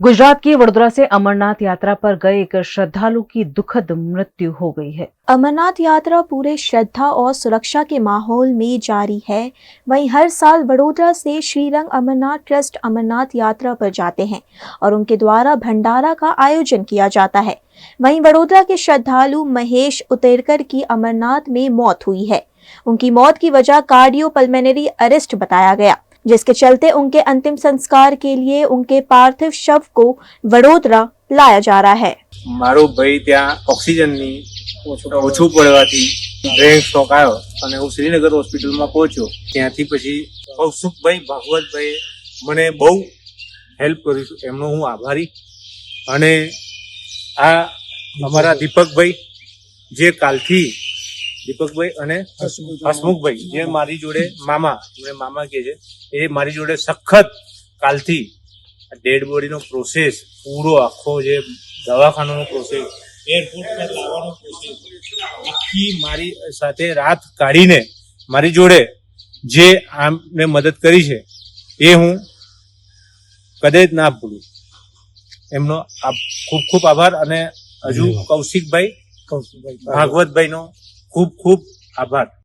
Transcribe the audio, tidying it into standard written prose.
गुजरात की वडोदरा से अमरनाथ यात्रा पर गए एक श्रद्धालु की दुखद मृत्यु हो गई है। अमरनाथ यात्रा पूरे श्रद्धा और सुरक्षा के माहौल में जारी है। वहीं हर साल वडोदरा से श्रीरंग अमरनाथ ट्रस्ट अमरनाथ यात्रा पर जाते हैं और उनके द्वारा भंडारा का आयोजन किया जाता है। वहीं वडोदरा के श्रद्धालु महेश उतेरकर की अमरनाथ में मौत हुई है। उनकी मौत की वजह कार्डियोपल्मोनरी अरेस्ट बताया गया, जिसके चलते उनके अंतिम संस्कार के लिए उनके पार्थिव शव को वडोदरा लाया जा रहा है। मारो भाई त्या ऑक्सीजननी ઓછું પડવાથી બ્રેન સ્ટ્રોક આવ્યો અને હું શ્રીનગર હોસ્પિટલમાં પહોંચ્યો। ત્યાંથી પછી કૌશિકભાઈ ભાગવતભાઈએ મને બહુ હેલ્પ કરી છે, એમનો હું આભારી। અને આ અમારા દીપકભાઈ જે કાલથી દીપકભાઈ અને હસમુખભાઈ જે મારી જોડે મામા કહે છે, એ મારી જોડે સખત કાલથી ડેડ બોડીનો પ્રોસેસ પૂરો આખો જે દવાખાનાનો પ્રોસેસ एयरपोर्ट पर लावવાનો પ્રોસેસ આખી મારી સાથે રાત કાઢીને મારી જોડે જે આમને મદદ કરી છે એ હું કદાચ ના ભૂલું। એમનો ખૂબ ખૂબ આભાર। અને હજુ કૌશિકભાઈ ભાગવતભાઈનો ખૂબ ખૂબ આભાર।